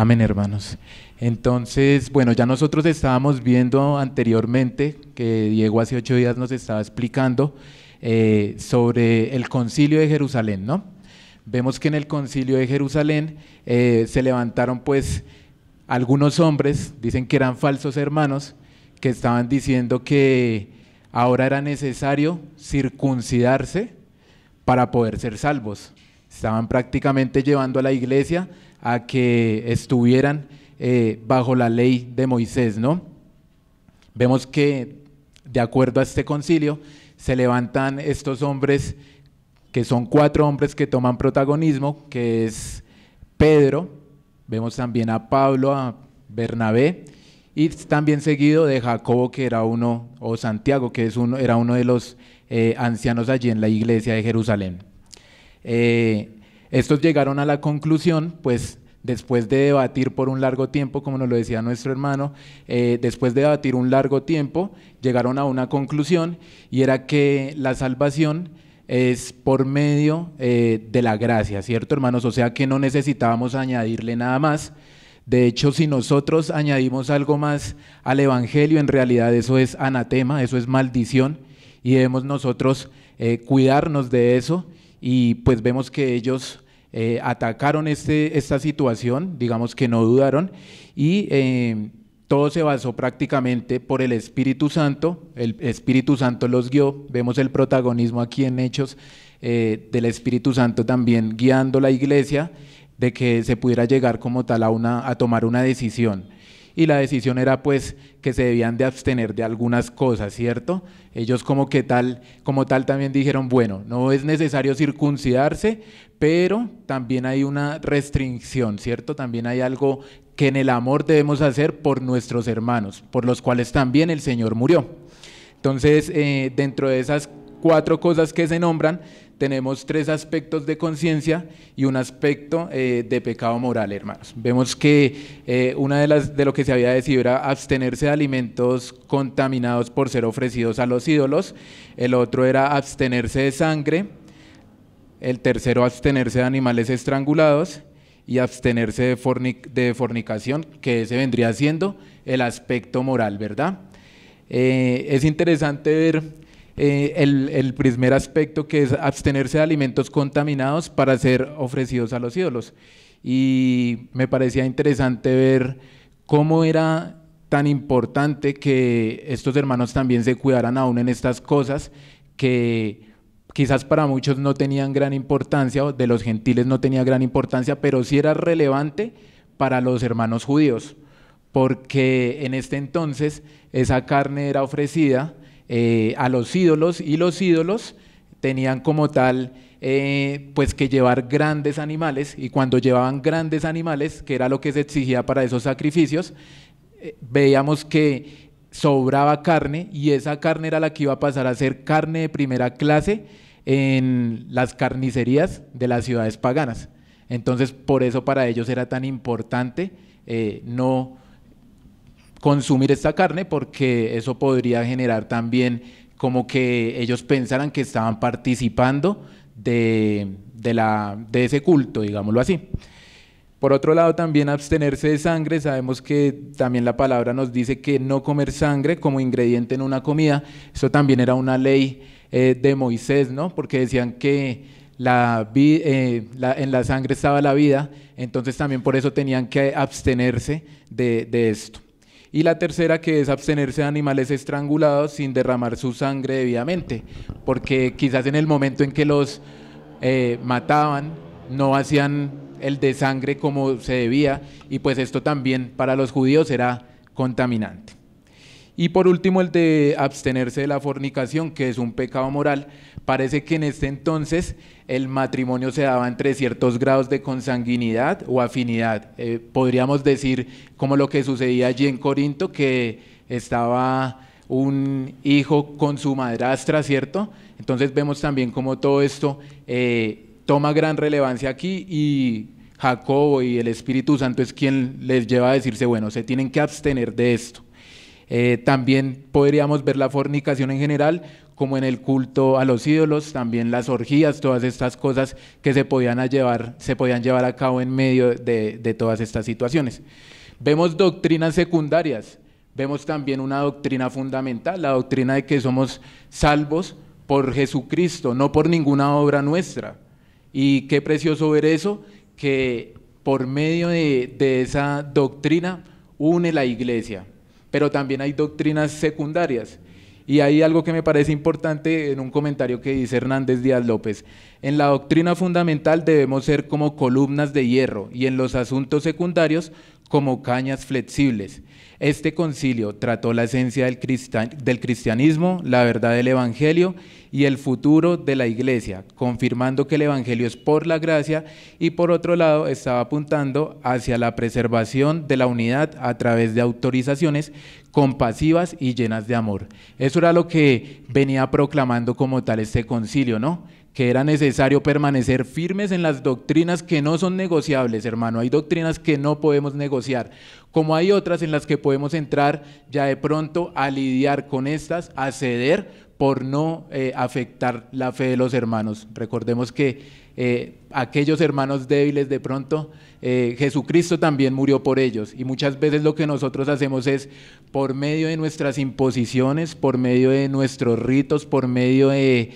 Amén, hermanos. Entonces, bueno, ya nosotros estábamos viendo anteriormente que Diego hace 8 días nos estaba explicando sobre el Concilio de Jerusalén, ¿no? Vemos que en el Concilio de Jerusalén se levantaron pues algunos hombres, dicen que eran falsos hermanos, que estaban diciendo que ahora era necesario circuncidarse para poder ser salvos. Estaban prácticamente llevando a la iglesia a que estuvieran bajo la ley de Moisés, ¿no? Vemos que de acuerdo a este concilio se levantan estos hombres, que son 4 hombres que toman protagonismo, que es Pedro, vemos también a Pablo, a Bernabé, y también seguido de Jacobo, que era uno, o Santiago, que era uno de los ancianos allí en la iglesia de Jerusalén. Estos llegaron a la conclusión, pues después de debatir por un largo tiempo, como nos lo decía nuestro hermano, después de debatir un largo tiempo, llegaron a una conclusión, y era que la salvación es por medio de la gracia, ¿cierto, hermanos? O sea que no necesitábamos añadirle nada más. De hecho, si nosotros añadimos algo más al evangelio, en realidad eso es anatema, eso es maldición, y debemos nosotros cuidarnos de eso. Y pues vemos que ellos atacaron esta situación, digamos que no dudaron, y todo se basó prácticamente por el Espíritu Santo. El Espíritu Santo los guió. Vemos el protagonismo aquí en Hechos del Espíritu Santo también guiando la iglesia, de que se pudiera llegar como tal a tomar una decisión. Y la decisión era pues que se debían de abstener de algunas cosas, ¿cierto? Ellos como tal también dijeron, bueno, no es necesario circuncidarse, pero también hay una restricción, ¿cierto? También hay algo que en el amor debemos hacer por nuestros hermanos, por los cuales también el Señor murió. Entonces, dentro de esas 4 cosas que se nombran, tenemos 3 aspectos de conciencia y un aspecto de pecado moral, hermanos. Vemos que una de lo que se había decidido era abstenerse de alimentos contaminados por ser ofrecidos a los ídolos. El otro era abstenerse de sangre. El tercero, abstenerse de animales estrangulados, y abstenerse de fornicación, que ese vendría siendo el aspecto moral, ¿verdad? Es interesante ver el primer aspecto, que es abstenerse de alimentos contaminados para ser ofrecidos a los ídolos. Y me parecía interesante ver cómo era tan importante que estos hermanos también se cuidaran aún en estas cosas que quizás para muchos no tenían gran importancia, o de los gentiles no tenía gran importancia, pero sí era relevante para los hermanos judíos, porque en este entonces esa carne era ofrecida a los ídolos, y los ídolos tenían como tal pues que llevar grandes animales, y cuando llevaban grandes animales, que era lo que se exigía para esos sacrificios, veíamos que sobraba carne, y esa carne era la que iba a pasar a ser carne de primera clase en las carnicerías de las ciudades paganas. Entonces, por eso para ellos era tan importante no consumir esta carne, porque eso podría generar también como que ellos pensaran que estaban participando de ese culto, digámoslo así. Por otro lado, también abstenerse de sangre. Sabemos que también la palabra nos dice que no comer sangre como ingrediente en una comida. Eso también era una ley de Moisés, ¿no? Porque decían que en la sangre estaba la vida, entonces también por eso tenían que abstenerse de esto. Y la tercera, que es abstenerse de animales estrangulados sin derramar su sangre debidamente, porque quizás en el momento en que los mataban no hacían el de sangre como se debía, y pues esto también para los judíos era contaminante. Y por último, el de abstenerse de la fornicación, que es un pecado moral. Parece que en este entonces el matrimonio se daba entre ciertos grados de consanguinidad o afinidad. Podríamos decir como lo que sucedía allí en Corinto, que estaba un hijo con su madrastra, ¿cierto? Entonces vemos también cómo todo esto toma gran relevancia aquí, y Jacobo y el Espíritu Santo es quien les lleva a decirse, bueno, se tienen que abstener de esto. También podríamos ver la fornicación en general como en el culto a los ídolos, también las orgías, todas estas cosas que se podían llevar a cabo en medio de todas estas situaciones. Vemos doctrinas secundarias, vemos también una doctrina fundamental, la doctrina de que somos salvos por Jesucristo, no por ninguna obra nuestra. Y qué precioso ver eso, que por medio de esa doctrina une la iglesia, pero también hay doctrinas secundarias. Y hay algo que me parece importante en un comentario que dice Hernández Díaz López: en la doctrina fundamental debemos ser como columnas de hierro y en los asuntos secundarios como cañas flexibles. Este concilio trató la esencia del cristianismo, la verdad del evangelio y el futuro de la iglesia, confirmando que el evangelio es por la gracia, y por otro lado estaba apuntando hacia la preservación de la unidad a través de autorizaciones compasivas y llenas de amor. Eso era lo que venía proclamando como tal este concilio, ¿no? Que era necesario permanecer firmes en las doctrinas que no son negociables, hermano. Hay doctrinas que no podemos negociar, como hay otras en las que podemos entrar ya de pronto a lidiar con estas, a ceder por no afectar la fe de los hermanos. Recordemos que aquellos hermanos débiles de pronto, Jesucristo también murió por ellos, y muchas veces lo que nosotros hacemos es, por medio de nuestras imposiciones, por medio de nuestros ritos, por medio de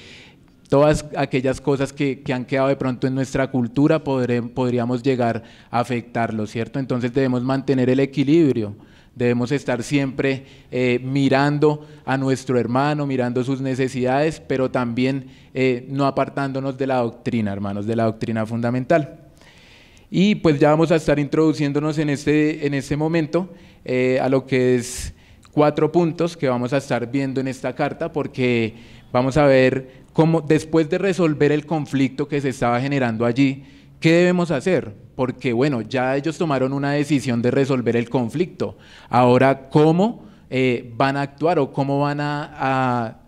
todas aquellas cosas que han quedado de pronto en nuestra cultura, podríamos llegar a afectarlo, ¿cierto? Entonces debemos mantener el equilibrio, debemos estar siempre mirando a nuestro hermano, mirando sus necesidades, pero también no apartándonos de la doctrina, hermanos, de la doctrina fundamental. Y pues ya vamos a estar introduciéndonos en este momento a lo que es 4 puntos que vamos a estar viendo en esta carta, porque vamos a ver cómo, después de resolver el conflicto que se estaba generando allí, ¿qué debemos hacer? Porque bueno, ya ellos tomaron una decisión de resolver el conflicto. Ahora, ¿cómo van a actuar o cómo van a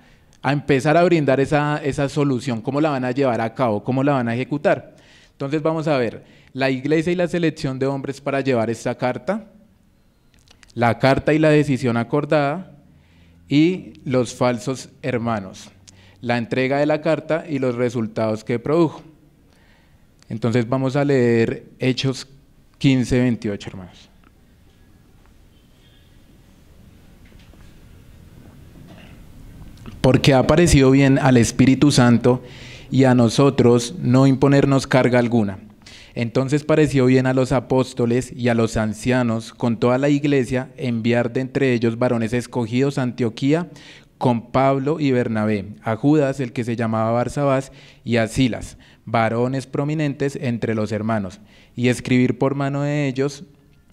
empezar a brindar esa solución? ¿Cómo la van a llevar a cabo? ¿Cómo la van a ejecutar? Entonces vamos a ver la iglesia y la selección de hombres para llevar esta carta, la carta y la decisión acordada, y los falsos hermanos, la entrega de la carta y los resultados que produjo. Entonces vamos a leer Hechos 15, 28, hermanos. Porque ha parecido bien al Espíritu Santo y a nosotros no imponernos carga alguna. Entonces pareció bien a los apóstoles y a los ancianos con toda la iglesia enviar de entre ellos varones escogidos a Antioquía con Pablo y Bernabé, a Judas, el que se llamaba Barsabás, y a Silas, varones prominentes entre los hermanos, y escribir por mano de ellos,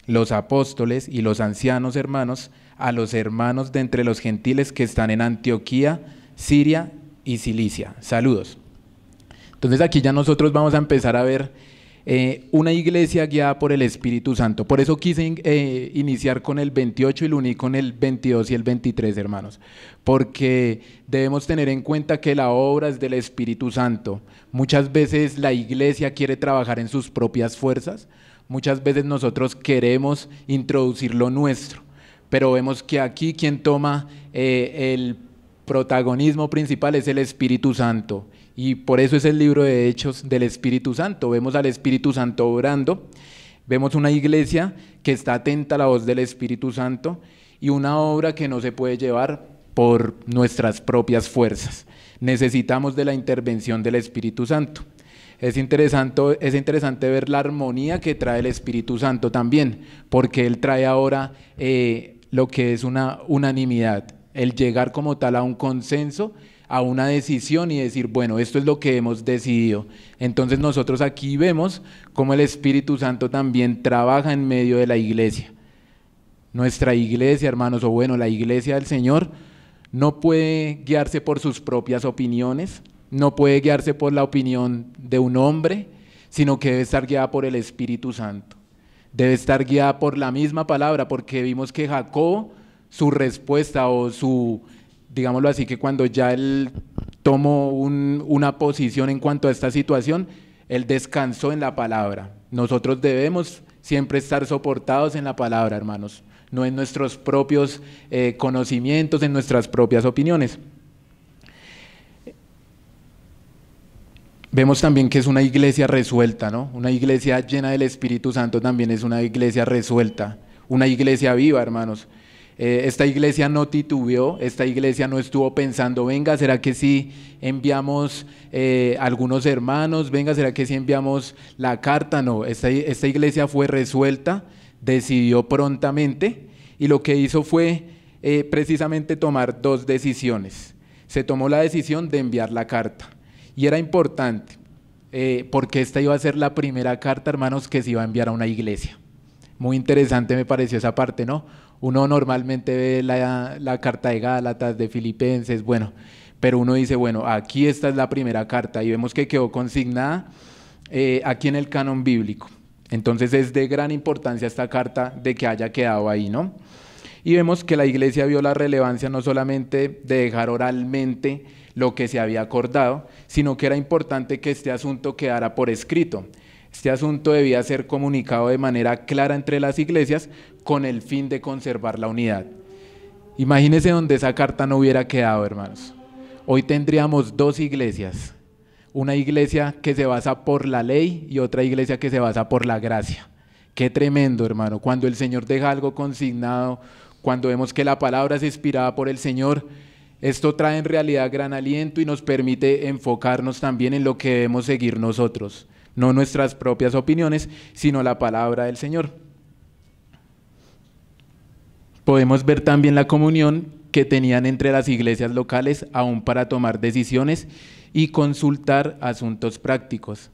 los apóstoles y los ancianos hermanos, a los hermanos de entre los gentiles que están en Antioquía, Siria y Cilicia. Saludos. Entonces aquí ya nosotros vamos a empezar a ver una iglesia guiada por el Espíritu Santo. Por eso quise iniciar con el 28 y lo uní con el 22 y el 23, hermanos, porque debemos tener en cuenta que la obra es del Espíritu Santo. Muchas veces la iglesia quiere trabajar en sus propias fuerzas, muchas veces nosotros queremos introducir lo nuestro, pero vemos que aquí quien toma el protagonismo principal es el Espíritu Santo. Y por eso es el libro de Hechos del Espíritu Santo. Vemos al Espíritu Santo obrando, vemos una iglesia que está atenta a la voz del Espíritu Santo y una obra que no se puede llevar por nuestras propias fuerzas. Necesitamos de la intervención del Espíritu Santo. Es interesante ver la armonía que trae el Espíritu Santo también, porque Él trae ahora lo que es una unanimidad, el llegar como tal a un consenso, a una decisión y decir, bueno, esto es lo que hemos decidido. Entonces nosotros aquí vemos cómo el Espíritu Santo también trabaja en medio de la iglesia. Nuestra iglesia, hermanos, o bueno, la iglesia del Señor no puede guiarse por sus propias opiniones, no puede guiarse por la opinión de un hombre, sino que debe estar guiada por el Espíritu Santo. Debe estar guiada por la misma palabra, porque vimos que Jacobo, su respuesta o digámoslo así, que cuando ya él tomó una posición en cuanto a esta situación, él descansó en la palabra. Nosotros debemos siempre estar soportados en la palabra, hermanos, no en nuestros propios conocimientos, en nuestras propias opiniones. Vemos también que es una iglesia resuelta, ¿no? Una iglesia llena del Espíritu Santo también es una iglesia resuelta, una iglesia viva, hermanos. Esta iglesia no titubeó, esta iglesia no estuvo pensando, venga, ¿será que sí enviamos algunos hermanos? Venga, ¿será que sí enviamos la carta? No, esta iglesia fue resuelta, decidió prontamente y lo que hizo fue precisamente tomar dos decisiones. Se tomó la decisión de enviar la carta y era importante porque esta iba a ser la primera carta, hermanos, que se iba a enviar a una iglesia. Muy interesante me pareció esa parte, ¿no? Uno normalmente ve la carta de Gálatas, de Filipenses, bueno, pero uno dice, bueno, aquí esta es la primera carta y vemos que quedó consignada aquí en el canon bíblico. Entonces es de gran importancia esta carta de que haya quedado ahí, ¿no? Y vemos que la iglesia vio la relevancia no solamente de dejar oralmente lo que se había acordado, sino que era importante que este asunto quedara por escrito. Este asunto debía ser comunicado de manera clara entre las iglesias con el fin de conservar la unidad. Imagínense donde esa carta no hubiera quedado, hermanos. Hoy tendríamos dos iglesias, una iglesia que se basa por la ley y otra iglesia que se basa por la gracia. Qué tremendo, hermano, cuando el Señor deja algo consignado, cuando vemos que la palabra es inspirada por el Señor, esto trae en realidad gran aliento y nos permite enfocarnos también en lo que debemos seguir nosotros. No nuestras propias opiniones, sino la palabra del Señor. Podemos ver también la comunión que tenían entre las iglesias locales aún para tomar decisiones y consultar asuntos prácticos.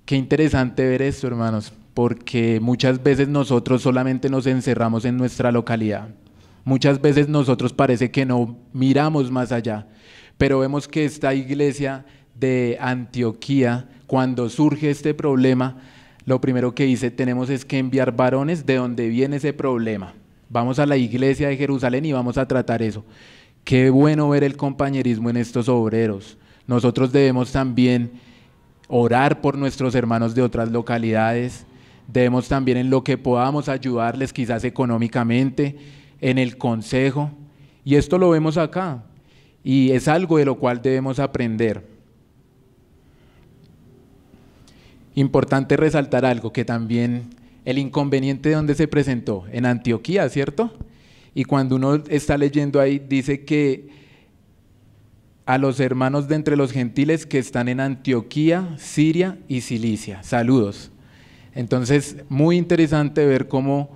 Qué interesante ver esto, hermanos, porque muchas veces nosotros solamente nos encerramos en nuestra localidad. Muchas veces nosotros parece que no miramos más allá, pero vemos que esta iglesia de Antioquía, cuando surge este problema, lo primero que dice, tenemos es que enviar varones de donde viene ese problema. Vamos a la iglesia de Jerusalén y vamos a tratar eso. Qué bueno ver el compañerismo en estos obreros. Nosotros debemos también orar por nuestros hermanos de otras localidades, debemos también en lo que podamos ayudarles quizás económicamente, en el consejo, y esto lo vemos acá, y es algo de lo cual debemos aprender. Importante resaltar algo, que también el inconveniente de donde se presentó, en Antioquía, ¿cierto? Y cuando uno está leyendo ahí, dice que a los hermanos de entre los gentiles que están en Antioquía, Siria y Cilicia, saludos. Entonces, muy interesante ver cómo,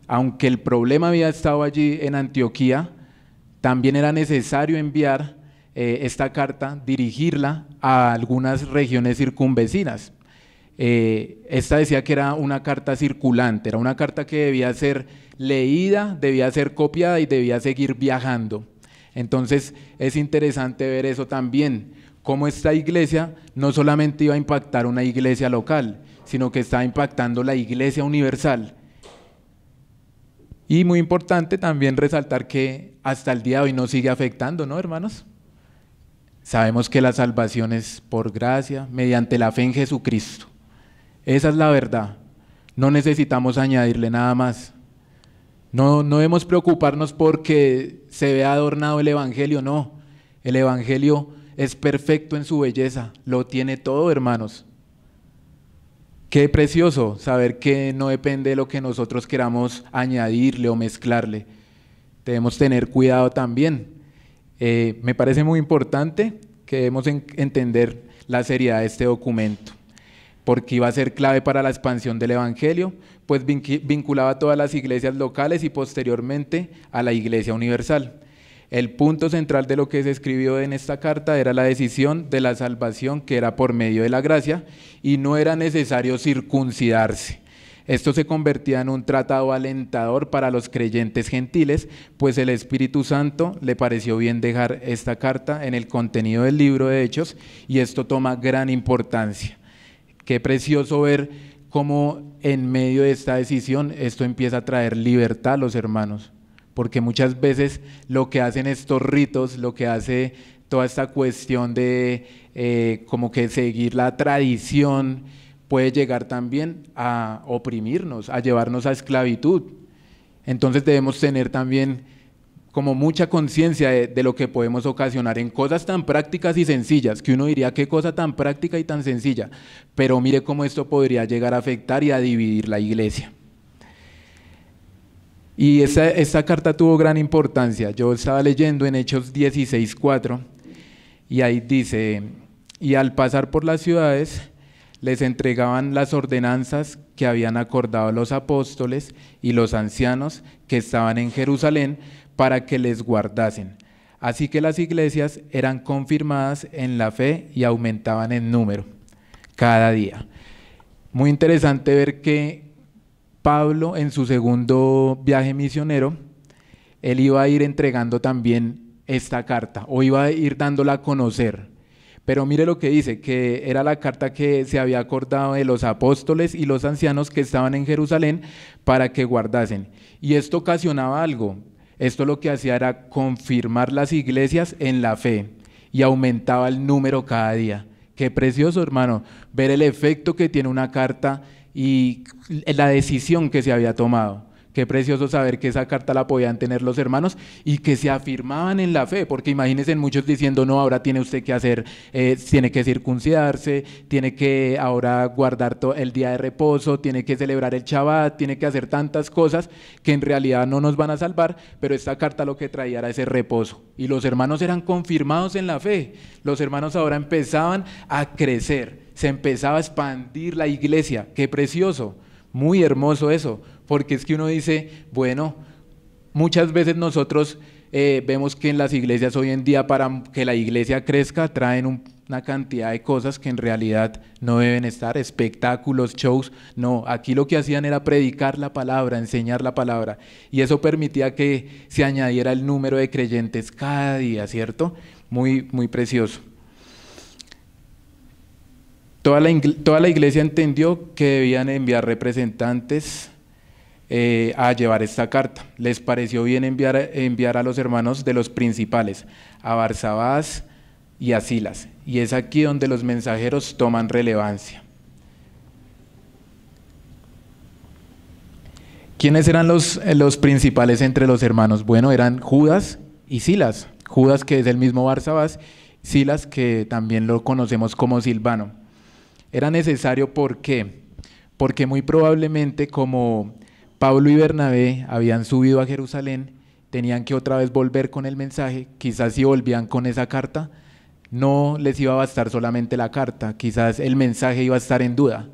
aunque el problema había estado allí en Antioquía, también era necesario enviar esta carta, dirigirla a algunas regiones circunvecinas. Esta decía que era una carta circulante, era una carta que debía ser leída, debía ser copiada y debía seguir viajando. Entonces es interesante ver eso también, cómo esta iglesia no solamente iba a impactar una iglesia local, sino que estaba impactando la iglesia universal. Y muy importante también resaltar que hasta el día de hoy nos sigue afectando, ¿no, hermanos? Sabemos que la salvación es por gracia, mediante la fe en Jesucristo. Esa es la verdad. No necesitamos añadirle nada más. No debemos preocuparnos porque se vea adornado el Evangelio, no. El Evangelio es perfecto en su belleza, lo tiene todo, hermanos. Qué precioso saber que no depende de lo que nosotros queramos añadirle o mezclarle. Debemos tener cuidado también. Me parece muy importante que debemos entender la seriedad de este documento, porque iba a ser clave para la expansión del Evangelio, pues vinculaba a todas las iglesias locales y posteriormente a la Iglesia Universal. El punto central de lo que se escribió en esta carta era la decisión de la salvación que era por medio de la gracia y no era necesario circuncidarse. Esto se convertía en un tratado alentador para los creyentes gentiles, pues el Espíritu Santo le pareció bien dejar esta carta en el contenido del libro de Hechos y esto toma gran importancia. Qué precioso ver cómo en medio de esta decisión esto empieza a traer libertad a los hermanos, porque muchas veces lo que hacen estos ritos, lo que hace toda esta cuestión de como que seguir la tradición, puede llegar también a oprimirnos, a llevarnos a esclavitud. Entonces debemos tener también como mucha conciencia de lo que podemos ocasionar en cosas tan prácticas y sencillas, que uno diría qué cosa tan práctica y tan sencilla, pero mire cómo esto podría llegar a afectar y a dividir la iglesia. Y esta carta tuvo gran importancia. Yo estaba leyendo en Hechos 16:4 y ahí dice, y al pasar por las ciudades les entregaban las ordenanzas que habían acordado los apóstoles y los ancianos que estaban en Jerusalén para que les guardasen. Así que las iglesias eran confirmadas en la fe y aumentaban en número cada día. Muy interesante ver que Pablo, en su segundo viaje misionero, él iba a ir entregando también esta carta, o iba a ir dándola a conocer. Pero mire lo que dice, que era la carta que se había acordado de los apóstoles y los ancianos que estaban en Jerusalén para que guardasen. Y esto ocasionaba algo. Esto lo que hacía era confirmar las iglesias en la fe y aumentaba el número cada día. Qué precioso, hermano, ver el efecto que tiene una carta y la decisión que se había tomado. Qué precioso saber que esa carta la podían tener los hermanos y que se afirmaban en la fe, porque imagínense muchos diciendo, no, ahora tiene usted que hacer, tiene que circuncidarse, tiene que ahora guardar el día de reposo, tiene que celebrar el Shabbat, tiene que hacer tantas cosas que en realidad no nos van a salvar, pero esta carta lo que traía era ese reposo. Y los hermanos eran confirmados en la fe, los hermanos ahora empezaban a crecer, se empezaba a expandir la iglesia. Qué precioso, muy hermoso eso. Porque es que uno dice, bueno, muchas veces nosotros vemos que en las iglesias hoy en día para que la iglesia crezca traen una cantidad de cosas que en realidad no deben estar, espectáculos, shows. No, aquí lo que hacían era predicar la palabra, enseñar la palabra, y eso permitía que se añadiera el número de creyentes cada día, ¿cierto? Muy, muy precioso. Toda la iglesia entendió que debían enviar representantes a llevar esta carta. Les pareció bien enviar a los hermanos de los principales, a Barsabás y a Silas, y es aquí donde los mensajeros toman relevancia. ¿Quiénes eran los principales entre los hermanos? Bueno, eran Judas y Silas. Judas, que es el mismo Barsabás, Silas, que también lo conocemos como Silvano. Era necesario, ¿por qué? Porque muy probablemente, como Pablo y Bernabé habían subido a Jerusalén, tenían que otra vez volver con el mensaje. Quizás si volvían con esa carta, no les iba a bastar solamente la carta, quizás el mensaje iba a estar en duda.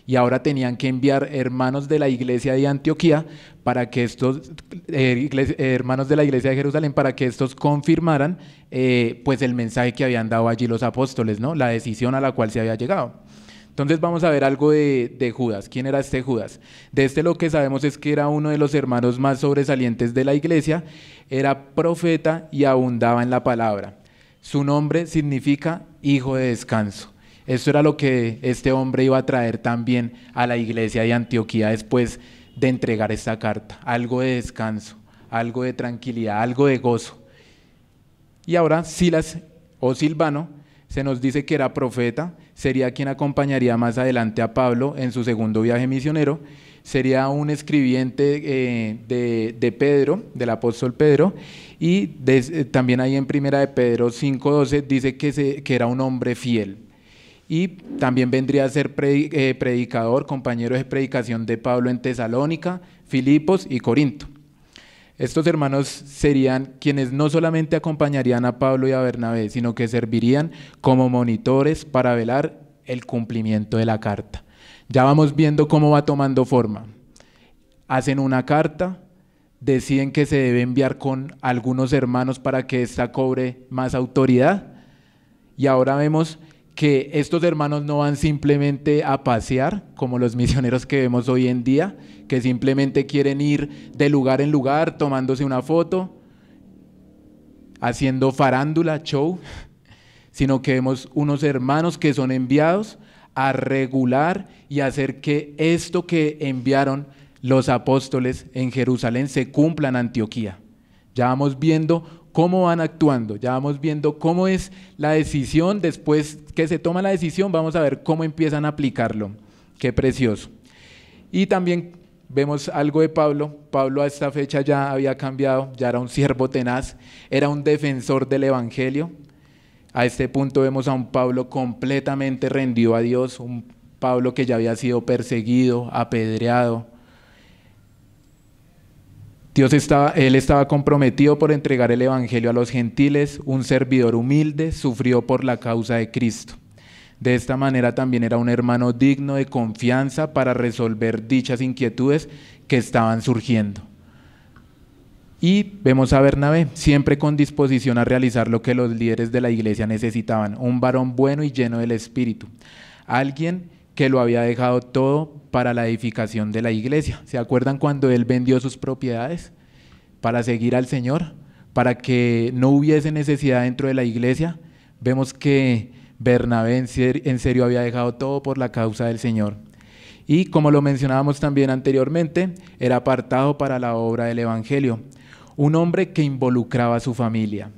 Y ahora tenían que enviar hermanos de la iglesia de Antioquía para que estos, hermanos de la iglesia de Jerusalén, para que estos confirmaran pues el mensaje que habían dado allí los apóstoles, ¿no? La decisión a la cual se había llegado. Entonces vamos a ver algo de Judas. ¿Quién era este Judas? De este lo que sabemos es que era uno de los hermanos más sobresalientes de la iglesia, era profeta y abundaba en la palabra. Su nombre significa hijo de descanso. Esto era lo que este hombre iba a traer también a la iglesia de Antioquía después de entregar esta carta. Algo de descanso, algo de tranquilidad, algo de gozo. Y ahora Silas o Silvano se nos dice que era profeta, sería quien acompañaría más adelante a Pablo en su segundo viaje misionero, sería un escribiente de Pedro, del apóstol Pedro, y también ahí en primera de Pedro 5:12 dice que era un hombre fiel. Y también vendría a ser predicador, compañero de predicación de Pablo en Tesalónica, Filipos y Corinto. Estos hermanos serían quienes no solamente acompañarían a Pablo y a Bernabé, sino que servirían como monitores para velar el cumplimiento de la carta. Ya vamos viendo cómo va tomando forma. Hacen una carta, deciden que se debe enviar con algunos hermanos para que ésta cobre más autoridad, y ahora vemos que estos hermanos no van simplemente a pasear, como los misioneros que vemos hoy en día, que simplemente quieren ir de lugar en lugar, tomándose una foto, haciendo farándula, show, sino que vemos unos hermanos que son enviados a regular y hacer que esto que enviaron los apóstoles en Jerusalén se cumpla en Antioquía. Ya vamos viendo cómo van actuando, ya vamos viendo cómo es la decisión. Después que se toma la decisión, vamos a ver cómo empiezan a aplicarlo. Qué precioso. Y también vemos algo de Pablo. Pablo a esta fecha ya había cambiado, ya era un siervo tenaz, era un defensor del evangelio. A este punto vemos a un Pablo completamente rendido a Dios, un Pablo que ya había sido perseguido, apedreado. Él estaba comprometido por entregar el evangelio a los gentiles, un servidor humilde, sufrió por la causa de Cristo. De esta manera también era un hermano digno de confianza para resolver dichas inquietudes que estaban surgiendo. Y vemos a Bernabé, siempre con disposición a realizar lo que los líderes de la iglesia necesitaban, un varón bueno y lleno del Espíritu, alguien que lo había dejado todo para la edificación de la iglesia. ¿Se acuerdan cuando él vendió sus propiedades para seguir al Señor? Para que no hubiese necesidad dentro de la iglesia. Vemos que Bernabé en serio había dejado todo por la causa del Señor. Y como lo mencionábamos también anteriormente, era apartado para la obra del evangelio. Un hombre que involucraba a su familia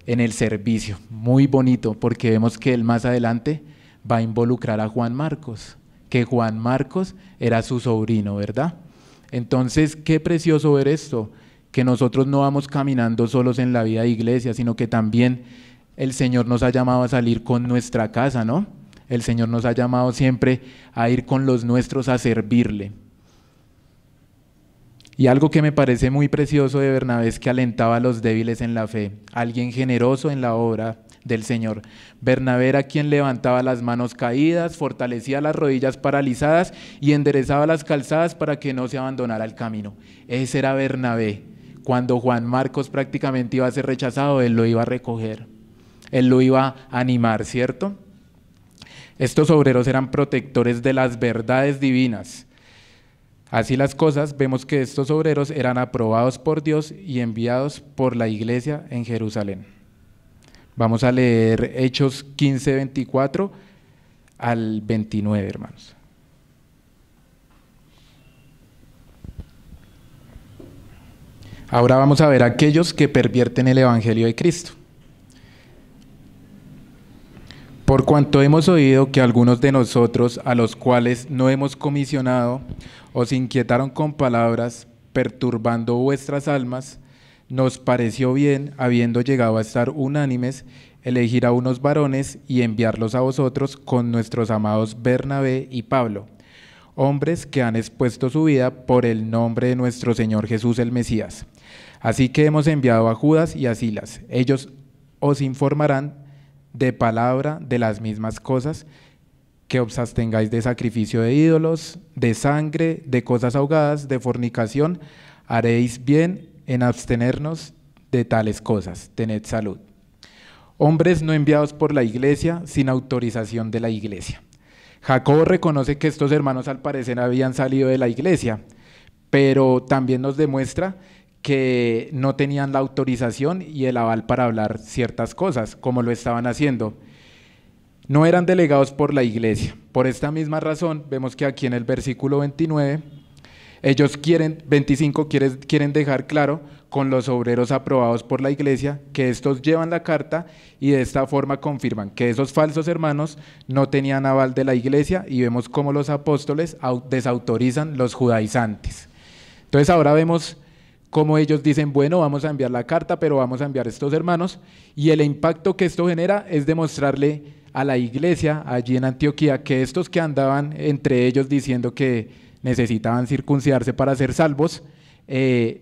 en el servicio. Muy bonito, porque vemos que él más adelante va a involucrar a Juan Marcos, que Juan Marcos era su sobrino, ¿verdad? Entonces, qué precioso ver esto, que nosotros no vamos caminando solos en la vida de iglesia, sino que también el Señor nos ha llamado a salir con nuestra casa, ¿no? El Señor nos ha llamado siempre a ir con los nuestros a servirle. Y algo que me parece muy precioso de Bernabé es que alentaba a los débiles en la fe, alguien generoso en la obra del Señor. Bernabé era quien levantaba las manos caídas, fortalecía las rodillas paralizadas y enderezaba las calzadas para que no se abandonara el camino. Ese era Bernabé. Cuando Juan Marcos prácticamente iba a ser rechazado, él lo iba a recoger, él lo iba a animar, ¿cierto? Estos obreros eran protectores de las verdades divinas. Así las cosas, vemos que estos obreros eran aprobados por Dios y enviados por la iglesia en Jerusalén. Vamos a leer Hechos 15, 24 al 29, hermanos. Ahora vamos a ver a aquellos que pervierten el evangelio de Cristo. Por cuanto hemos oído que algunos de nosotros, a los cuales no hemos comisionado, os inquietaron con palabras, perturbando vuestras almas, nos pareció bien, habiendo llegado a estar unánimes, elegir a unos varones y enviarlos a vosotros con nuestros amados Bernabé y Pablo, hombres que han expuesto su vida por el nombre de nuestro Señor Jesús el Mesías. Así que hemos enviado a Judas y a Silas. Ellos os informarán de palabra de las mismas cosas, que os abstengáis de sacrificio de ídolos, de sangre, de cosas ahogadas, de fornicación. Haréis bien en abstenernos de tales cosas. Tened salud. Hombres no enviados por la iglesia, sin autorización de la iglesia. Jacobo reconoce que estos hermanos al parecer habían salido de la iglesia, pero también nos demuestra que no tenían la autorización y el aval para hablar ciertas cosas, como lo estaban haciendo. No eran delegados por la iglesia. Por esta misma razón, vemos que aquí en el versículo 29, ellos quieren dejar claro con los obreros aprobados por la iglesia que estos llevan la carta y de esta forma confirman que esos falsos hermanos no tenían aval de la iglesia, y vemos cómo los apóstoles desautorizan los judaizantes. Entonces ahora vemos cómo ellos dicen, bueno, vamos a enviar la carta, pero vamos a enviar a estos hermanos, y el impacto que esto genera es demostrarle a la iglesia allí en Antioquía que estos que andaban entre ellos diciendo que necesitaban circuncidarse para ser salvos,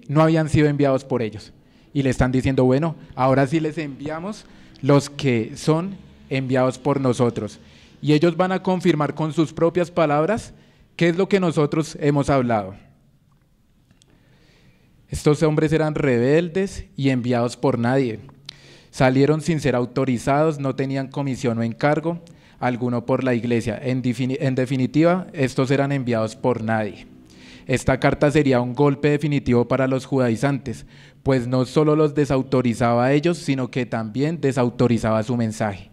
no habían sido enviados por ellos, y le están diciendo, bueno, ahora sí les enviamos los que son enviados por nosotros, y ellos van a confirmar con sus propias palabras qué es lo que nosotros hemos hablado. Estos hombres eran rebeldes y enviados por nadie. Salieron sin ser autorizados, no tenían comisión o encargo alguno por la iglesia. En definitiva, estos eran enviados por nadie. Esta carta sería un golpe definitivo para los judaizantes, pues no solo los desautorizaba a ellos, sino que también desautorizaba su mensaje.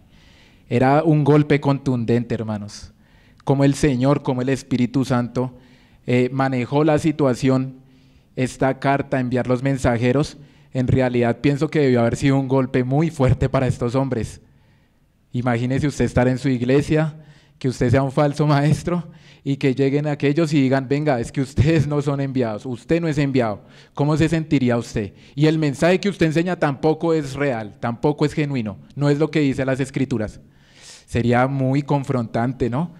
Era un golpe contundente, hermanos. Como el Señor, como el Espíritu Santo manejó la situación. Esta carta, enviar los mensajeros, en realidad pienso que debió haber sido un golpe muy fuerte para estos hombres. Imagínese usted estar en su iglesia, que usted sea un falso maestro y que lleguen aquellos y digan, venga, es que ustedes no son enviados, usted no es enviado. ¿Cómo se sentiría usted? Y el mensaje que usted enseña tampoco es real, tampoco es genuino, no es lo que dice las Escrituras. Sería muy confrontante, ¿no?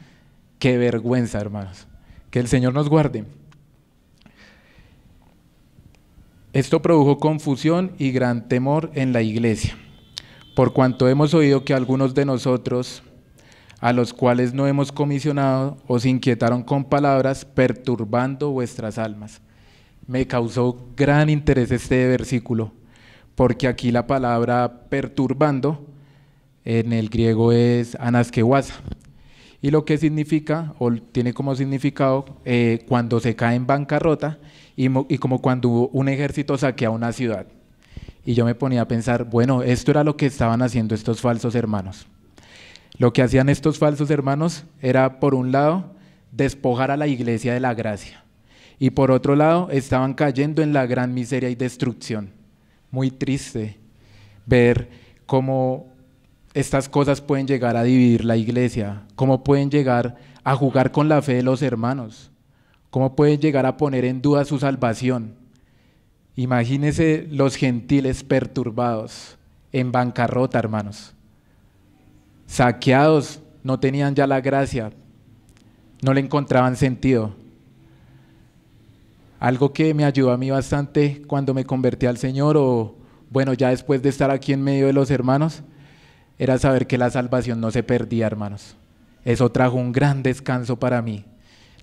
Qué vergüenza, hermanos. Que el Señor nos guarde. Esto produjo confusión y gran temor en la iglesia, por cuanto hemos oído que algunos de nosotros, a los cuales no hemos comisionado, os inquietaron con palabras, perturbando vuestras almas. Me causó gran interés este versículo, porque aquí la palabra perturbando en el griego es anaskewasa, y lo que significa, o tiene como significado, cuando se cae en bancarrota y como cuando un ejército saquea una ciudad. Y yo me ponía a pensar, bueno, esto era lo que estaban haciendo estos falsos hermanos. Lo que hacían estos falsos hermanos era, por un lado, despojar a la iglesia de la gracia, y por otro lado, estaban cayendo en la gran miseria y destrucción. Muy triste ver cómo estas cosas pueden llegar a dividir la iglesia, cómo pueden llegar a jugar con la fe de los hermanos, cómo pueden llegar a poner en duda su salvación. Imagínense los gentiles perturbados, en bancarrota, hermanos, saqueados, no tenían ya la gracia, no le encontraban sentido. Algo que me ayudó a mí bastante cuando me convertí al Señor, o bueno, ya después de estar aquí en medio de los hermanos, era saber que la salvación no se perdía, hermanos. Eso trajo un gran descanso para mí.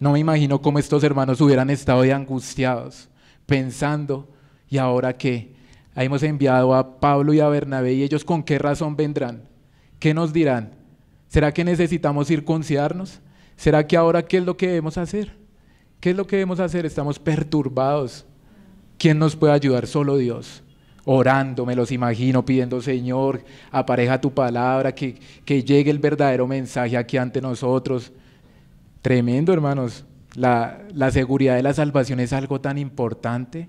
No me imagino cómo estos hermanos hubieran estado de angustiados, pensando, ¿y ahora qué? Hemos enviado a Pablo y a Bernabé, ¿y ellos con qué razón vendrán? ¿Qué nos dirán? ¿Será que necesitamos circuncidarnos? ¿Será que ahora qué es lo que debemos hacer? ¿Qué es lo que debemos hacer? Estamos perturbados. ¿Quién nos puede ayudar? Solo Dios. Orando, me los imagino, pidiendo, Señor, apareja tu palabra, que llegue el verdadero mensaje aquí ante nosotros. Tremendo, hermanos. La seguridad de la salvación es algo tan importante,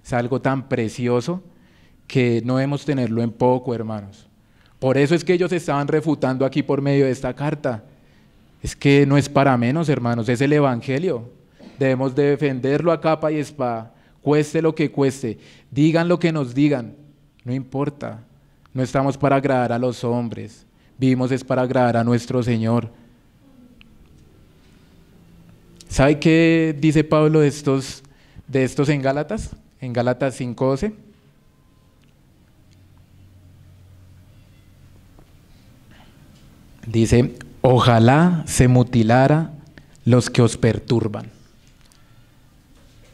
es algo tan precioso, que no debemos tenerlo en poco, hermanos. Por eso es que ellos estaban refutando aquí por medio de esta carta. Es que no es para menos, hermanos, es el Evangelio. Debemos de defenderlo a capa y espada, cueste lo que cueste, digan lo que nos digan, no importa. No estamos para agradar a los hombres, vivimos es para agradar a nuestro Señor. ¿Sabe qué dice Pablo de estos en Gálatas? En Gálatas 5:12. Dice, ojalá se mutilara los que os perturban.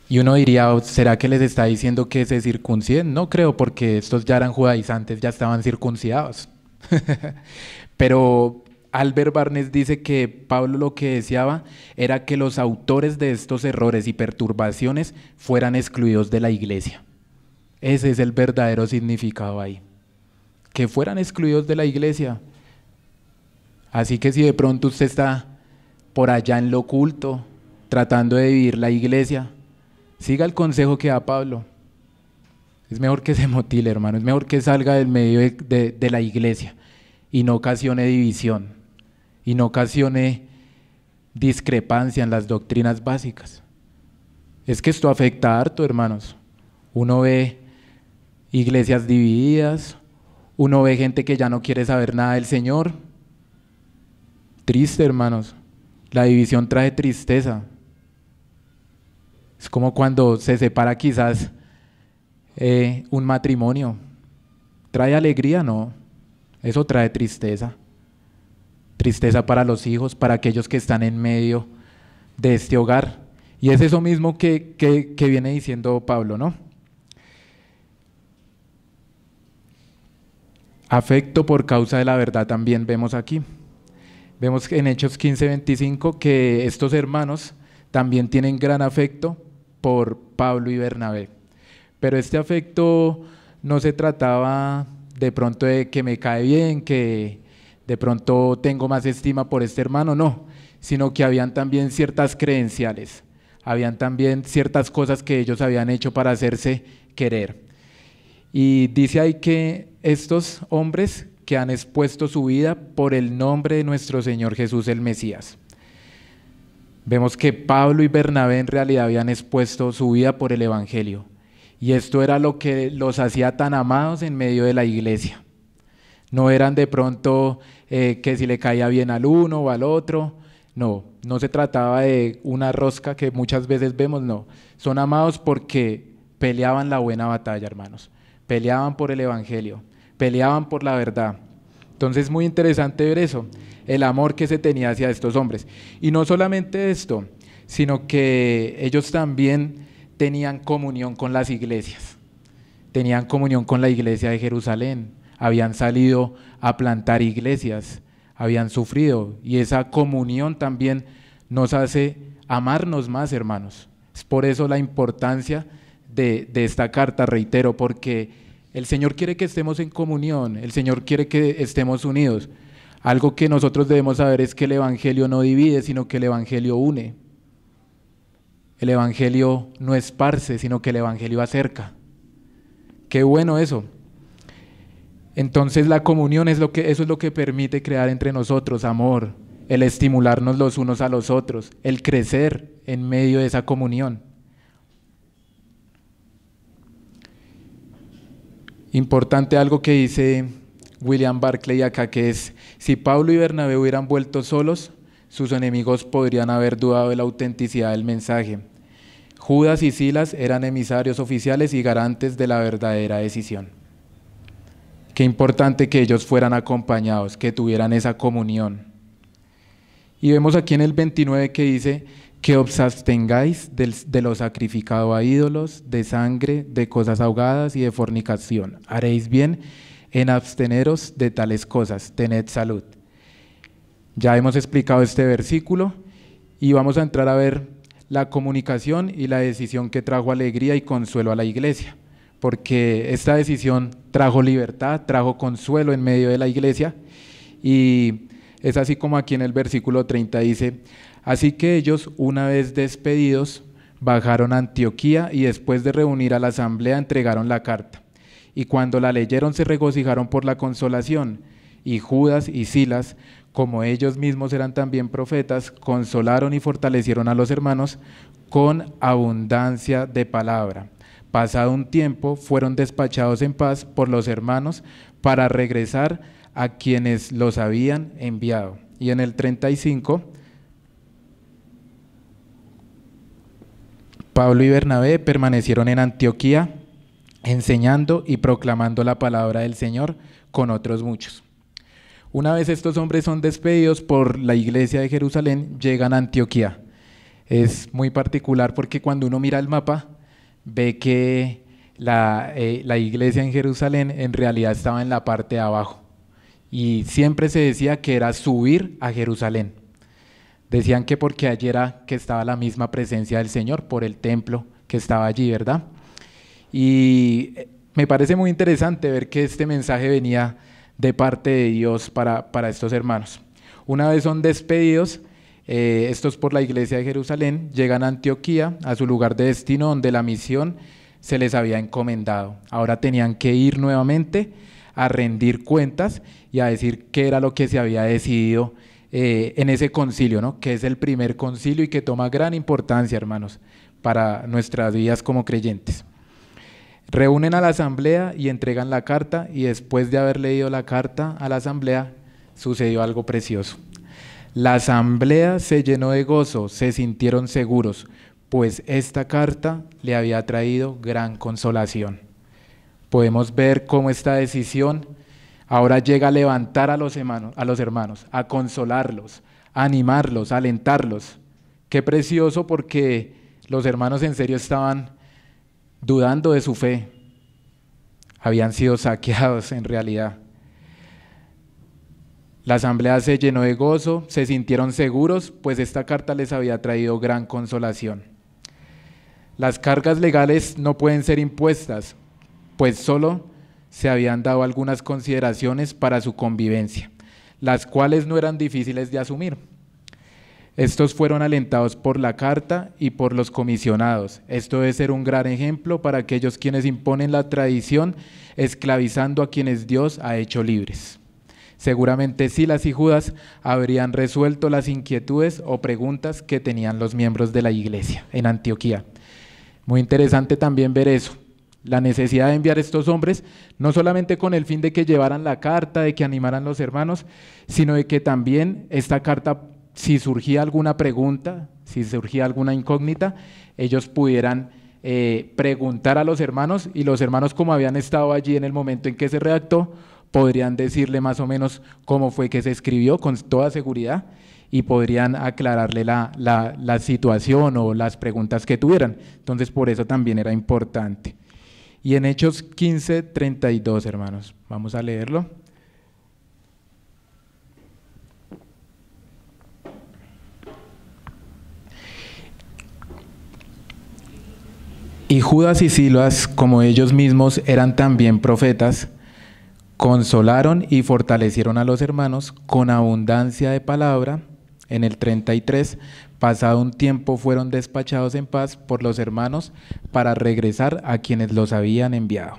Y uno diría, ¿será que les está diciendo que se circunciden? No creo, porque estos ya eran judaizantes, ya estaban circuncidados. Pero Albert Barnes dice que Pablo lo que deseaba era que los autores de estos errores y perturbaciones fueran excluidos de la iglesia. Ese es el verdadero significado ahí, que fueran excluidos de la iglesia. Así que si de pronto usted está por allá en lo oculto, tratando de vivir la iglesia, siga el consejo que da Pablo. Es mejor que se motile, hermano, es mejor que salga del medio de la iglesia y no ocasione división, y no ocasione discrepancia en las doctrinas básicas. Es que esto afecta harto, hermanos. Uno ve iglesias divididas, uno ve gente que ya no quiere saber nada del Señor. Triste, hermanos. La división trae tristeza. Es como cuando se separa quizás un matrimonio. ¿Trae alegría? No. Eso trae tristeza. Tristeza para los hijos, para aquellos que están en medio de este hogar. Y es eso mismo que viene diciendo Pablo, ¿no? Afecto por causa de la verdad también vemos aquí. Vemos en Hechos 15:25 que estos hermanos también tienen gran afecto por Pablo y Bernabé. Pero este afecto no se trataba de pronto de que me cae bien, que de pronto tengo más estima por este hermano, no, sino que habían también ciertas credenciales, habían también ciertas cosas que ellos habían hecho para hacerse querer. Y dice ahí que estos hombres que han expuesto su vida por el nombre de nuestro Señor Jesús el Mesías. Vemos que Pablo y Bernabé en realidad habían expuesto su vida por el Evangelio, y esto era lo que los hacía tan amados en medio de la iglesia. No eran de pronto que si le caía bien al uno o al otro, no se trataba de una rosca que muchas veces vemos, no. Son amados porque peleaban la buena batalla, hermanos. Peleaban por el Evangelio, peleaban por la verdad. Entonces es muy interesante ver eso, el amor que se tenía hacia estos hombres. Y no solamente esto, sino que ellos también tenían comunión con las iglesias. Tenían comunión con la iglesia de Jerusalén. Habían salido a plantar iglesias, habían sufrido, y esa comunión también nos hace amarnos más, hermanos. Es por eso la importancia de esta carta, reitero, porque el Señor quiere que estemos en comunión, el Señor quiere que estemos unidos. Algo que nosotros debemos saber es que el Evangelio no divide, sino que el Evangelio une. El Evangelio no esparce, sino que el Evangelio acerca. Qué bueno eso. Entonces la comunión eso es lo que permite crear entre nosotros amor, el estimularnos los unos a los otros, el crecer en medio de esa comunión. Importante algo que dice William Barclay acá, que es: si Pablo y Bernabé hubieran vuelto solos, sus enemigos podrían haber dudado de la autenticidad del mensaje. Judas y Silas eran emisarios oficiales y garantes de la verdadera decisión. Qué importante que ellos fueran acompañados, que tuvieran esa comunión. Y vemos aquí en el 29 que dice: que os abstengáis de lo sacrificado a ídolos, de sangre, de cosas ahogadas y de fornicación. Haréis bien en absteneros de tales cosas, tened salud. Ya hemos explicado este versículo y vamos a entrar a ver la comunicación y la decisión que trajo alegría y consuelo a la iglesia, porque esta decisión trajo libertad, trajo consuelo en medio de la iglesia, y es así como aquí en el versículo 30 dice: así que ellos, una vez despedidos, bajaron a Antioquía y después de reunir a la asamblea entregaron la carta. Y cuando la leyeron se regocijaron por la consolación, y Judas y Silas, como ellos mismos eran también profetas, consolaron y fortalecieron a los hermanos con abundancia de palabra. Pasado un tiempo, fueron despachados en paz por los hermanos para regresar a quienes los habían enviado. Y en el 35, Pablo y Bernabé permanecieron en Antioquía, enseñando y proclamando la palabra del Señor con otros muchos. Una vez estos hombres son despedidos por la iglesia de Jerusalén, llegan a Antioquía. Es muy particular porque cuando uno mira el mapa, ve que la iglesia en Jerusalén en realidad estaba en la parte de abajo, y siempre se decía que era subir a Jerusalén. Decían que porque allí era que estaba la misma presencia del Señor, por el templo que estaba allí, ¿verdad? Y me parece muy interesante ver que este mensaje venía de parte de Dios para estos hermanos. Una vez son despedidos, estos por la iglesia de Jerusalén, llegan a Antioquía, a su lugar de destino donde la misión se les había encomendado. Ahora tenían que ir nuevamente a rendir cuentas y a decir qué era lo que se había decidido en ese concilio, ¿no? Que es el primer concilio y que toma gran importancia, hermanos, para nuestras vidas como creyentes. Reúnen a la asamblea y entregan la carta, y después de haber leído la carta a la asamblea, sucedió algo precioso. La asamblea se llenó de gozo, se sintieron seguros, pues esta carta le había traído gran consolación. Podemos ver cómo esta decisión ahora llega a levantar a los hermanos, a consolarlos, a animarlos, a alentarlos. Qué precioso, porque los hermanos en serio estaban dudando de su fe. Habían sido saqueados en realidad. La asamblea se llenó de gozo, se sintieron seguros, pues esta carta les había traído gran consolación. Las cargas legales no pueden ser impuestas, pues solo se habían dado algunas consideraciones para su convivencia, las cuales no eran difíciles de asumir. Estos fueron alentados por la carta y por los comisionados. Esto debe ser un gran ejemplo para aquellos quienes imponen la tradición, esclavizando a quienes Dios ha hecho libres. Seguramente Silas y Judas habrían resuelto las inquietudes o preguntas que tenían los miembros de la iglesia en Antioquía. Muy interesante también ver eso, la necesidad de enviar estos hombres, no solamente con el fin de que llevaran la carta, de que animaran a los hermanos, sino de que también esta carta, si surgía alguna pregunta, si surgía alguna incógnita, ellos pudieran preguntar a los hermanos, y los hermanos, como habían estado allí en el momento en que se redactó, podrían decirle más o menos cómo fue que se escribió con toda seguridad y podrían aclararle la situación o las preguntas que tuvieran. Entonces, por eso también era importante. Y en Hechos 15:32, hermanos, vamos a leerlo. Y Judas y Silas, como ellos mismos eran también profetas, consolaron y fortalecieron a los hermanos con abundancia de palabra. En el 33, pasado un tiempo fueron despachados en paz por los hermanos para regresar a quienes los habían enviado.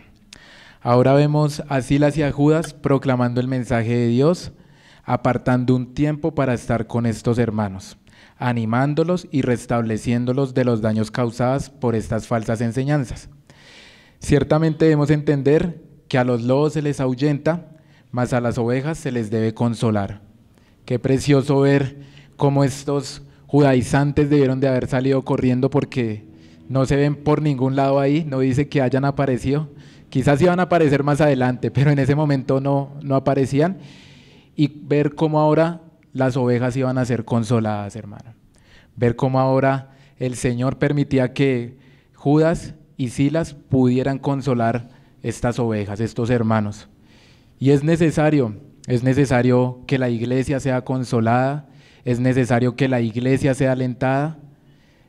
Ahora vemos a Silas y a Judas proclamando el mensaje de Dios, apartando un tiempo para estar con estos hermanos, animándolos y restableciéndolos de los daños causados por estas falsas enseñanzas. Ciertamente debemos entender que a los lobos se les ahuyenta, mas a las ovejas se les debe consolar. Qué precioso ver cómo estos judaizantes debieron de haber salido corriendo, porque no se ven por ningún lado ahí, no dice que hayan aparecido, quizás iban a aparecer más adelante, pero en ese momento no aparecían, y ver cómo ahora las ovejas iban a ser consoladas, hermano. Ver cómo ahora el Señor permitía que Judas y Silas pudieran consolar estas ovejas, estos hermanos. Y es necesario que la iglesia sea consolada, es necesario que la iglesia sea alentada,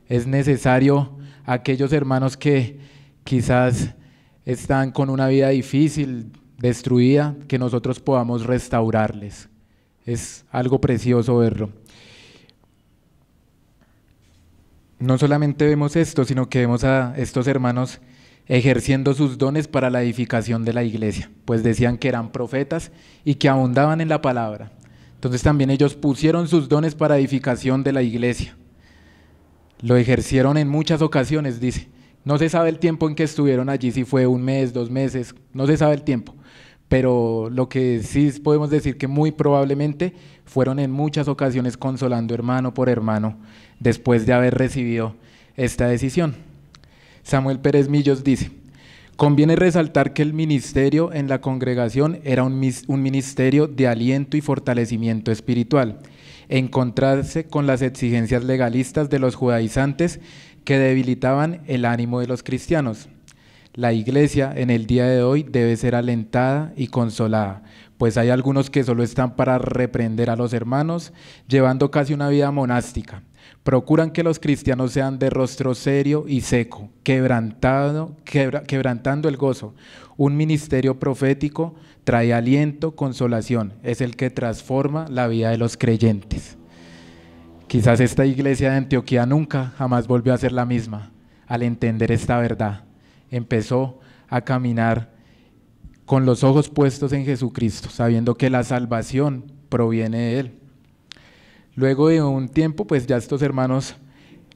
es necesario aquellos hermanos que quizás están con una vida difícil, destruida, que nosotros podamos restaurarles. Es algo precioso verlo. No solamente vemos esto, sino que vemos a estos hermanos ejerciendo sus dones para la edificación de la iglesia, pues decían que eran profetas y que abundaban en la palabra. Entonces también ellos pusieron sus dones para edificación de la iglesia. Lo ejercieron en muchas ocasiones, dice. No se sabe el tiempo en que estuvieron allí, si fue 1 mes, 2 meses, no se sabe el tiempo. Pero lo que sí podemos decir que muy probablemente fueron en muchas ocasiones consolando hermano por hermano después de haber recibido esta decisión. Samuel Pérez Millos dice: conviene resaltar que el ministerio en la congregación era un ministerio de aliento y fortalecimiento espiritual, en contraste con las exigencias legalistas de los judaizantes que debilitaban el ánimo de los cristianos. La iglesia en el día de hoy debe ser alentada y consolada, pues hay algunos que solo están para reprender a los hermanos, llevando casi una vida monástica. Procuran que los cristianos sean de rostro serio y seco, quebrantando el gozo. Un ministerio profético trae aliento, consolación, es el que transforma la vida de los creyentes. Quizás esta iglesia de Antioquía nunca, jamás volvió a ser la misma al entender esta verdad. Empezó a caminar con los ojos puestos en Jesucristo, sabiendo que la salvación proviene de Él. Luego de un tiempo, pues ya estos hermanos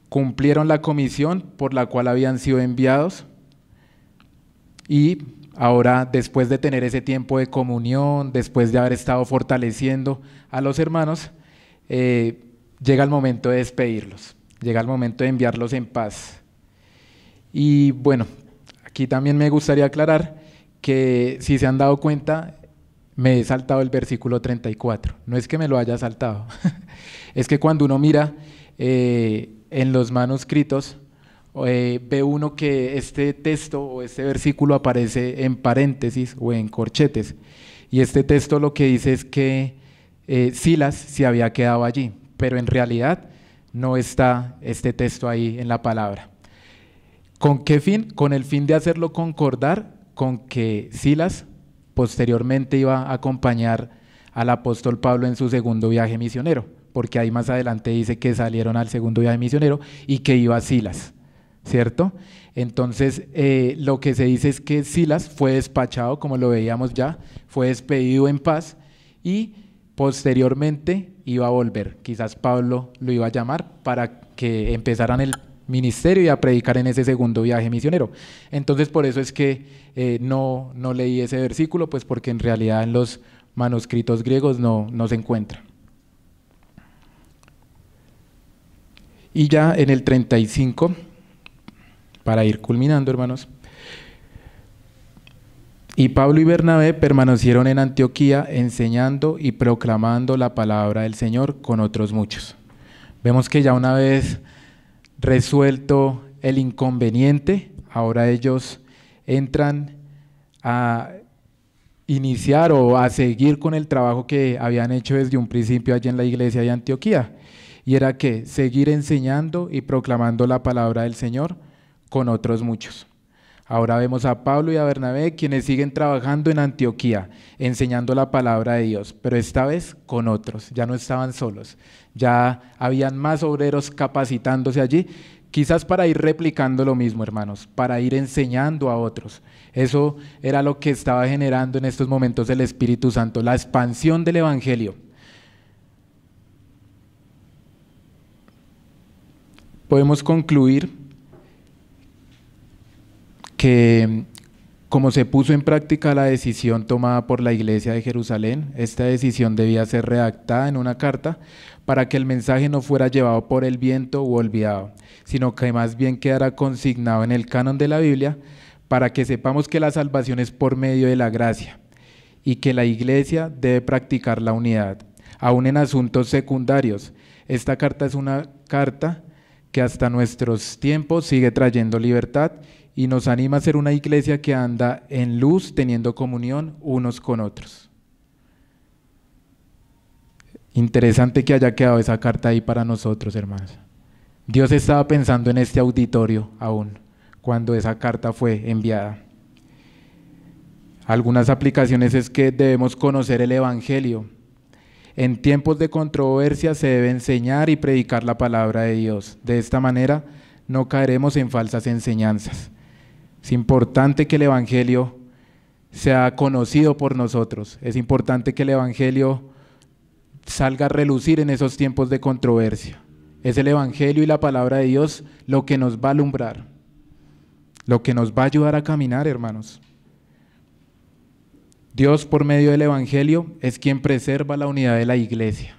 cumplieron la comisión por la cual habían sido enviados, y ahora, después de tener ese tiempo de comunión, después de haber estado fortaleciendo a los hermanos, llega el momento de despedirlos, llega el momento de enviarlos en paz. Y bueno, aquí también me gustaría aclarar que, si se han dado cuenta, me he saltado el versículo 34. No es que me lo haya saltado, es que cuando uno mira en los manuscritos, ve uno que este texto o este versículo aparece en paréntesis o en corchetes. Y este texto lo que dice es que Silas se había quedado allí, pero en realidad no está este texto ahí en la palabra. ¿Con qué fin? Con el fin de hacerlo concordar con que Silas posteriormente iba a acompañar al apóstol Pablo en su segundo viaje misionero, porque ahí más adelante dice que salieron al segundo viaje misionero y que iba Silas, ¿cierto? Entonces, lo que se dice es que Silas fue despachado, como lo veíamos ya, fue despedido en paz, y posteriormente iba a volver. Quizás Pablo lo iba a llamar para que empezaran el ministerio y a predicar en ese segundo viaje misionero. Entonces por eso es que no leí ese versículo, pues porque en realidad en los manuscritos griegos no se encuentra. Y ya en el 35, para ir culminando, hermanos, y Pablo y Bernabé permanecieron en Antioquía enseñando y proclamando la palabra del Señor con otros muchos. Vemos que ya una vez resuelto el inconveniente, ahora ellos entran a iniciar o a seguir con el trabajo que habían hecho desde un principio allí en la iglesia de Antioquía, y era que seguir enseñando y proclamando la palabra del Señor con otros muchos. Ahora vemos a Pablo y a Bernabé, quienes siguen trabajando en Antioquía, enseñando la palabra de Dios, pero esta vez con otros, ya no estaban solos, ya habían más obreros capacitándose allí, quizás para ir replicando lo mismo, hermanos, para ir enseñando a otros. Eso era lo que estaba generando en estos momentos el Espíritu Santo, la expansión del Evangelio. Podemos concluir que como se puso en práctica la decisión tomada por la Iglesia de Jerusalén, esta decisión debía ser redactada en una carta para que el mensaje no fuera llevado por el viento u olvidado, sino que más bien quedara consignado en el canon de la Biblia para que sepamos que la salvación es por medio de la gracia y que la Iglesia debe practicar la unidad, aún en asuntos secundarios. Esta carta es una carta que hasta nuestros tiempos sigue trayendo libertad y nos anima a ser una iglesia que anda en luz, teniendo comunión unos con otros. Interesante que haya quedado esa carta ahí para nosotros, hermanos. Dios estaba pensando en este auditorio aún, cuando esa carta fue enviada. Algunas aplicaciones es que debemos conocer el Evangelio. En tiempos de controversia se debe enseñar y predicar la palabra de Dios. De esta manera no caeremos en falsas enseñanzas. Es importante que el Evangelio sea conocido por nosotros. Es importante que el Evangelio salga a relucir en esos tiempos de controversia. Es el Evangelio y la palabra de Dios lo que nos va a alumbrar, lo que nos va a ayudar a caminar, hermanos. Dios, por medio del Evangelio, es quien preserva la unidad de la iglesia.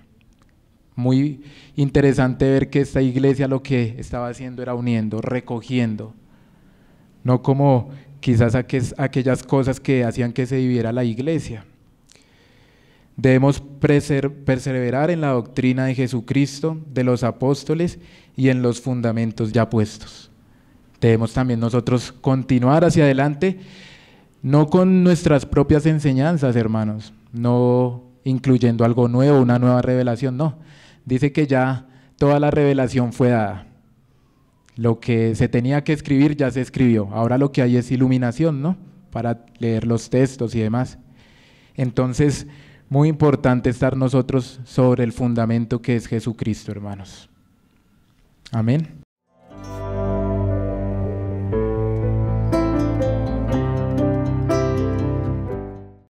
Muy interesante ver que esta iglesia lo que estaba haciendo era uniendo, recogiendo, no como quizás aquellas cosas que hacían que se dividiera la iglesia. Debemos perseverar en la doctrina de Jesucristo, de los apóstoles y en los fundamentos ya puestos. Debemos también nosotros continuar hacia adelante, no con nuestras propias enseñanzas, hermanos, no incluyendo algo nuevo, una nueva revelación, no. Dice que ya toda la revelación fue dada. Lo que se tenía que escribir ya se escribió. Ahora lo que hay es iluminación, ¿no? Para leer los textos y demás. Entonces, muy importante estar nosotros sobre el fundamento que es Jesucristo, hermanos. Amén.